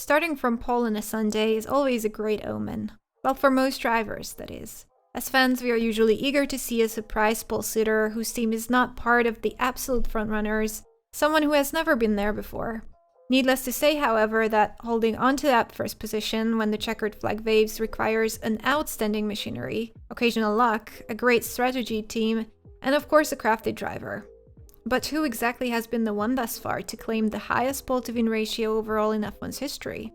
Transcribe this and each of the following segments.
Starting from pole on a Sunday is always a great omen. Well, for most drivers, that is. As fans, we are usually eager to see a surprise pole sitter whose team is not part of the absolute frontrunners, someone who has never been there before. Needless to say, however, that holding onto that first position when the checkered flag waves requires an outstanding machinery, occasional luck, a great strategy team, and of course a crafted driver. But who exactly has been the one thus far to claim the highest pole-to-win ratio overall in F1's history?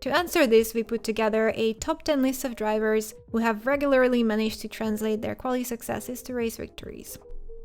To answer this, we put together a top 10 list of drivers who have regularly managed to translate their quali successes to race victories.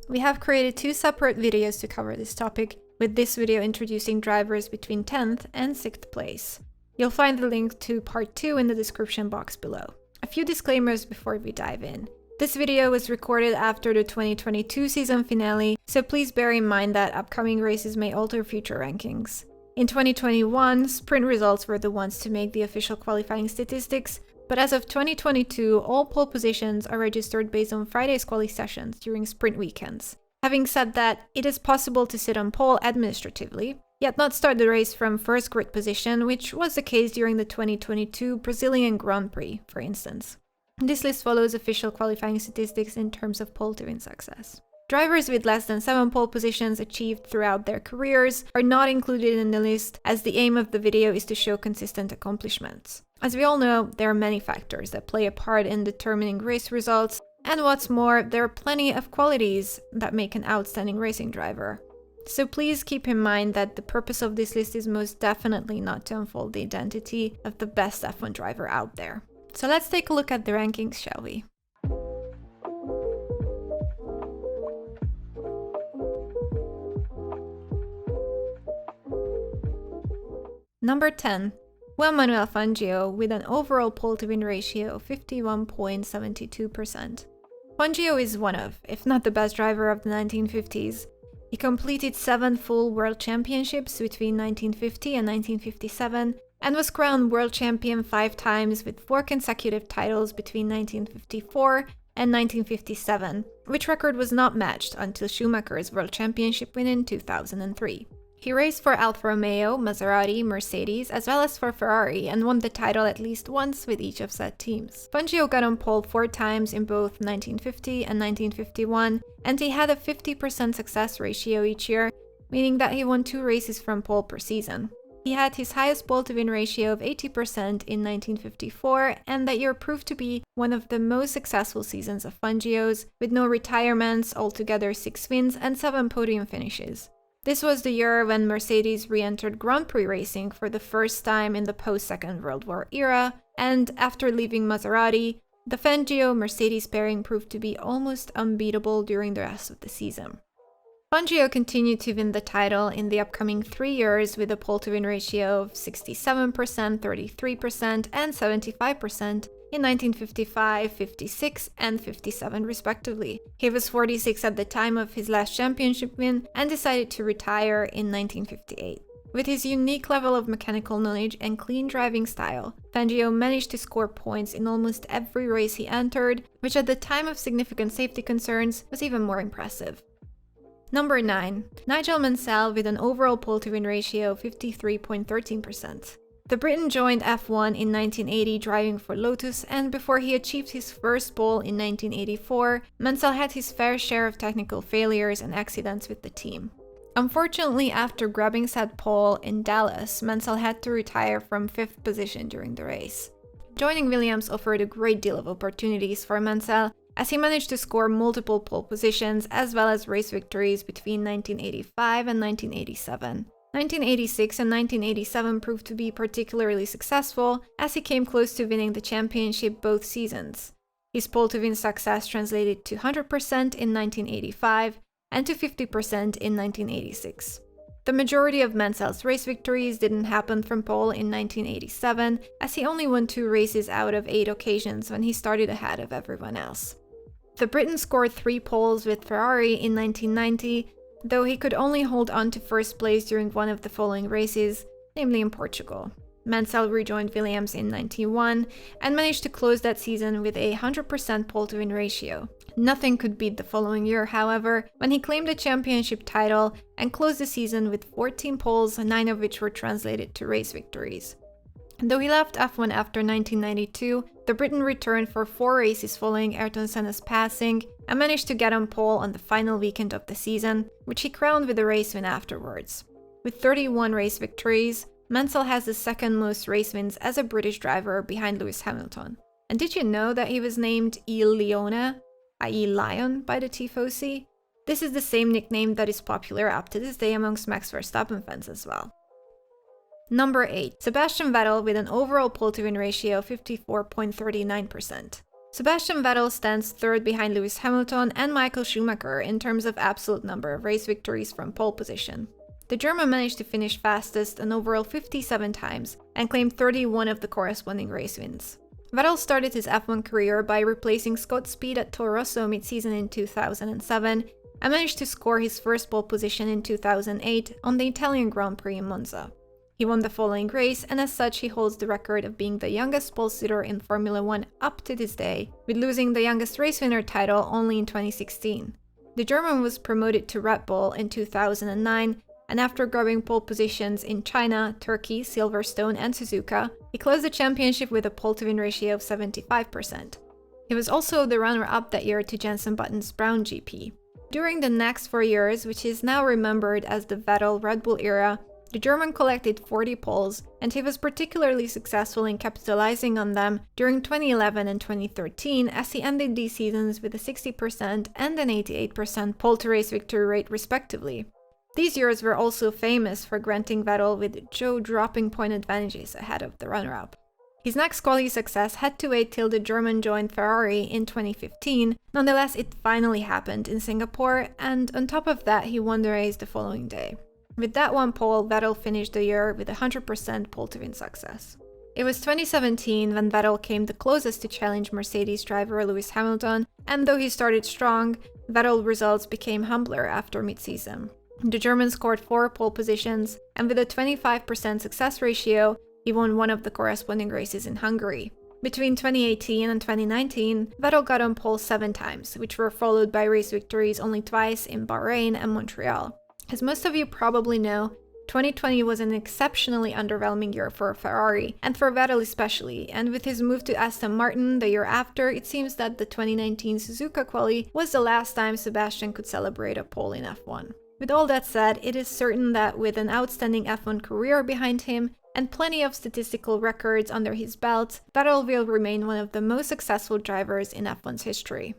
We have created 2 separate videos to cover this topic, with this video introducing drivers between 10th and 6th place. You'll find the link to part 2 in the description box below. A few disclaimers before we dive in. This video was recorded after the 2022 season finale, so please bear in mind that upcoming races may alter future rankings. In 2021, sprint results were the ones to make the official qualifying statistics, but as of 2022, all pole positions are registered based on Friday's quali sessions during sprint weekends. Having said that, it is possible to sit on pole administratively, yet not start the race from first grid position, which was the case during the 2022 Brazilian Grand Prix, for instance. This list follows official qualifying statistics in terms of pole-to-win success. Drivers with less than 7 pole positions achieved throughout their careers are not included in the list, as the aim of the video is to show consistent accomplishments. As we all know, there are many factors that play a part in determining race results, and what's more, there are plenty of qualities that make an outstanding racing driver. So please keep in mind that the purpose of this list is most definitely not to unfold the identity of the best F1 driver out there. So let's take a look at the rankings, shall we? Number 10. Juan Manuel Fangio with an overall pole-to-win ratio of 51.72%. Fangio is one of, if not the best driver of the 1950s. He completed 7 full world championships between 1950 and 1957, and was crowned world champion 5 times with 4 consecutive titles between 1954 and 1957, which record was not matched until Schumacher's world championship win in 2003. He raced for Alfa Romeo, Maserati, Mercedes, as well as for Ferrari, and won the title at least once with each of said teams. Fangio got on pole 4 times in both 1950 and 1951, and he had a 50% success ratio each year, meaning that he won 2 races from pole per season. He had his highest pole-to-win ratio of 80% in 1954, and that year proved to be one of the most successful seasons of Fangio's, with no retirements, altogether 6 wins and 7 podium finishes. This was the year when Mercedes re-entered Grand Prix racing for the first time in the post-Second World War era, and after leaving Maserati, the Fangio-Mercedes pairing proved to be almost unbeatable during the rest of the season. Fangio continued to win the title in the upcoming 3 years with a pole-to-win ratio of 67%, 33%, and 75% in 1955, 56, and 57 respectively. He was 46 at the time of his last championship win and decided to retire in 1958. With his unique level of mechanical knowledge and clean driving style, Fangio managed to score points in almost every race he entered, which at the time of significant safety concerns was even more impressive. Number 9. Nigel Mansell with an overall pole-to-win ratio of 53.13%. The Briton joined F1 in 1980 driving for Lotus, and before he achieved his first pole in 1984, Mansell had his fair share of technical failures and accidents with the team. Unfortunately, after grabbing said pole in Dallas, Mansell had to retire from 5th position during the race. Joining Williams offered a great deal of opportunities for Mansell, as he managed to score multiple pole positions as well as race victories between 1985 and 1987. 1986 and 1987 proved to be particularly successful, as he came close to winning the championship both seasons. His pole-to-win success translated to 100% in 1985 and to 50% in 1986. The majority of Mansell's race victories didn't happen from pole in 1987, as he only won 2 races out of 8 occasions when he started ahead of everyone else. The Briton scored 3 poles with Ferrari in 1990, though he could only hold on to first place during one of the following races, namely in Portugal. Mansell rejoined Williams in 1991 and managed to close that season with a 100% pole-to-win ratio. Nothing could beat the following year, however, when he claimed the championship title and closed the season with 14 poles, 9 of which were translated to race victories. Though he left F1 after 1992, the Briton returned for 4 races following Ayrton Senna's passing and managed to get on pole on the final weekend of the season, which he crowned with a race win afterwards. With 31 race victories, Mansell has the second most race wins as a British driver behind Lewis Hamilton. And did you know that he was named Il Leone, i.e. Lion, by the Tifosi? This is the same nickname that is popular up to this day amongst Max Verstappen fans as well. Number 8. Sebastian Vettel with an overall pole-to-win ratio of 54.39%. Sebastian Vettel stands third behind Lewis Hamilton and Michael Schumacher in terms of absolute number of race victories from pole position. The German managed to finish fastest an overall 57 times and claimed 31 of the corresponding race wins. Vettel started his F1 career by replacing Scott Speed at Toro Rosso mid-season in 2007 and managed to score his first pole position in 2008 on the Italian Grand Prix in Monza. He won the following race, and as such he holds the record of being the youngest pole sitter in Formula 1 up to this day, with losing the youngest race winner title only in 2016. The German was promoted to Red Bull in 2009, and after grabbing pole positions in China, Turkey, Silverstone and Suzuka, he closed the championship with a pole-to-win ratio of 75%. He was also the runner-up that year to Jenson Button's Brown GP. During the next 4 years, which is now remembered as the Vettel Red Bull era, the German collected 40 poles, and he was particularly successful in capitalizing on them during 2011 and 2013 as he ended these seasons with a 60% and an 88% pole-to-race victory rate respectively. These years were also famous for granting Vettel with jaw-dropping point advantages ahead of the runner-up. His next Quali success had to wait till the German joined Ferrari in 2015, nonetheless it finally happened in Singapore, and on top of that he won the race the following day. With that one pole, Vettel finished the year with 100% pole-to-win success. It was 2017 when Vettel came the closest to challenge Mercedes driver Lewis Hamilton, and though he started strong, Vettel's results became humbler after mid-season. The German scored 4 pole positions, and with a 25% success ratio, he won one of the corresponding races in Hungary. Between 2018 and 2019, Vettel got on pole 7 times, which were followed by race victories only twice in Bahrain and Montreal. As most of you probably know, 2020 was an exceptionally underwhelming year for Ferrari, and for Vettel especially, and with his move to Aston Martin the year after, it seems that the 2019 Suzuka Quali was the last time Sebastian could celebrate a pole in F1. With all that said, it is certain that with an outstanding F1 career behind him, and plenty of statistical records under his belt, Vettel will remain one of the most successful drivers in F1's history.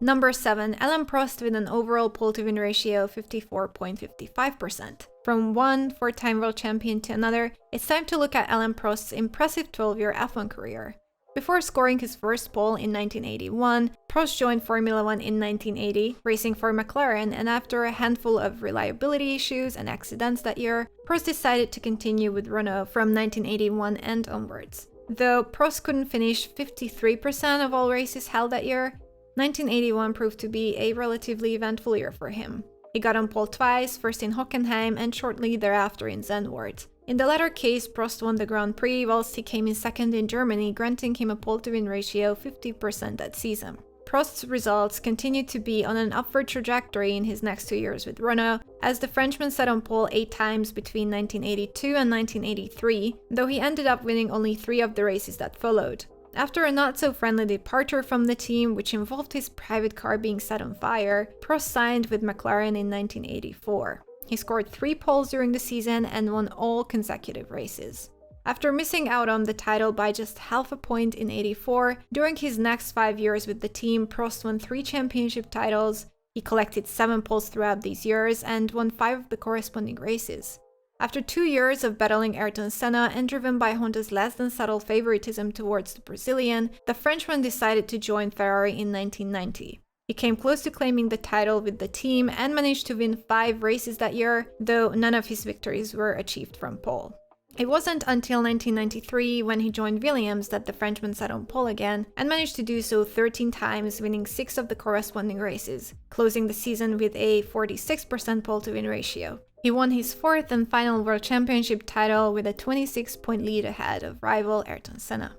Number 7. Alain Prost with an overall pole-to-win ratio of 54.55%. From one 4-time world champion to another, it's time to look at Alain Prost's impressive 12-year F1 career. Before scoring his first pole in 1981, Prost joined Formula 1 in 1980, racing for McLaren, and after a handful of reliability issues and accidents that year, Prost decided to continue with Renault from 1981 and onwards. Though Prost couldn't finish 53% of all races held that year, 1981 proved to be a relatively eventful year for him. He got on pole twice, first in Hockenheim and shortly thereafter in Zandvoort. In the latter case, Prost won the Grand Prix whilst he came in second in Germany, granting him a pole-to-win ratio of 50% that season. Prost's results continued to be on an upward trajectory in his next 2 years with Renault, as the Frenchman sat on pole 8 times between 1982 and 1983, though he ended up winning only 3 of the races that followed. After a not-so-friendly departure from the team, which involved his private car being set on fire, Prost signed with McLaren in 1984. He scored 3 poles during the season and won all consecutive races. After missing out on the title by just half a point in '84, during his next 5 years with the team, Prost won 3 championship titles, he collected 7 poles throughout these years and won 5 of the corresponding races. After 2 years of battling Ayrton Senna and driven by Honda's less than subtle favoritism towards the Brazilian, the Frenchman decided to join Ferrari in 1990. He came close to claiming the title with the team and managed to win 5 races that year, though none of his victories were achieved from pole. It wasn't until 1993, when he joined Williams, that the Frenchman sat on pole again, and managed to do so 13 times, winning 6 of the corresponding races, closing the season with a 46% pole-to-win ratio. He won his 4th and final World Championship title with a 26-point lead ahead of rival Ayrton Senna.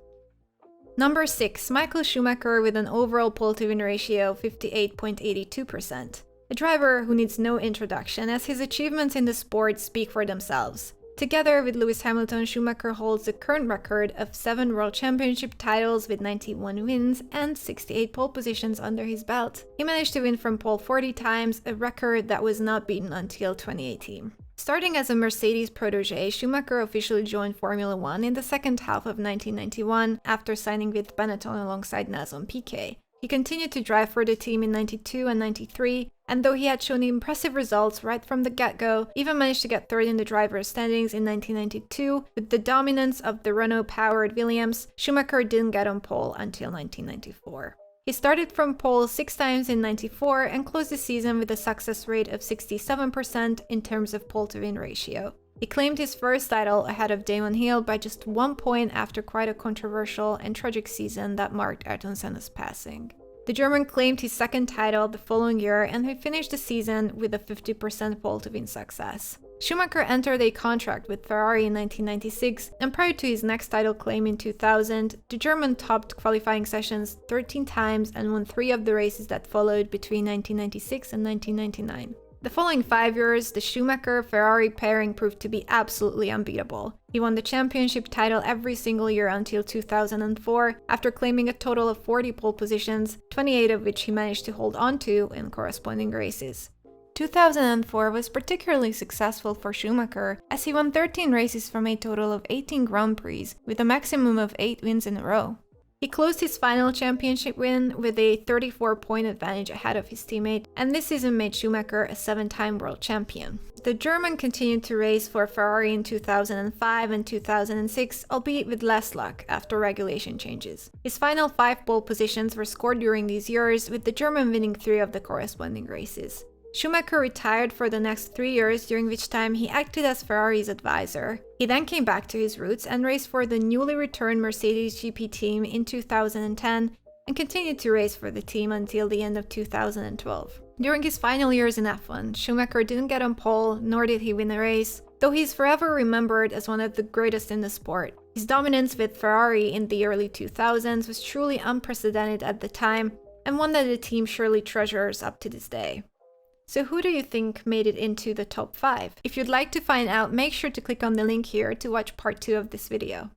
Number 6. Michael Schumacher with an overall pole-to-win ratio of 58.82%. A driver who needs no introduction, as his achievements in the sport speak for themselves. Together with Lewis Hamilton, Schumacher holds the current record of 7 World Championship titles with 91 wins and 68 pole positions under his belt. He managed to win from pole 40 times, a record that was not beaten until 2018. Starting as a Mercedes protégé, Schumacher officially joined Formula One in the second half of 1991 after signing with Benetton alongside Nelson Piquet. He continued to drive for the team in 92 and 93, and though he had shown impressive results right from the get-go, even managed to get third in the drivers' standings in 1992, with the dominance of the Renault-powered Williams, Schumacher didn't get on pole until 1994. He started from pole 6 times in 94 and closed the season with a success rate of 67% in terms of pole-to-win ratio. He claimed his first title ahead of Damon Hill by just 1 point after quite a controversial and tragic season that marked Ayrton Senna's passing. The German claimed his second title the following year, and he finished the season with a 50% pole-to-win success. Schumacher entered a contract with Ferrari in 1996, and prior to his next title claim in 2000, the German topped qualifying sessions 13 times and won 3 of the races that followed between 1996 and 1999. The following 5 years, the Schumacher-Ferrari pairing proved to be absolutely unbeatable. He won the championship title every single year until 2004, after claiming a total of 40 pole positions, 28 of which he managed to hold on to in corresponding races. 2004 was particularly successful for Schumacher, as he won 13 races from a total of 18 Grand Prix, with a maximum of 8 wins in a row. He closed his final championship win with a 34-point advantage ahead of his teammate, and this season made Schumacher a 7-time world champion. The German continued to race for Ferrari in 2005 and 2006, albeit with less luck after regulation changes. His final 5 pole positions were scored during these years, with the German winning 3 of the corresponding races. Schumacher retired for the next 3 years, during which time he acted as Ferrari's advisor. He then came back to his roots and raced for the newly returned Mercedes GP team in 2010 and continued to race for the team until the end of 2012. During his final years in F1, Schumacher didn't get on pole, nor did he win a race, though he's forever remembered as one of the greatest in the sport. His dominance with Ferrari in the early 2000s was truly unprecedented at the time, and one that the team surely treasures up to this day. So who do you think made it into the top 5? If you'd like to find out, make sure to click on the link here to watch part 2 of this video.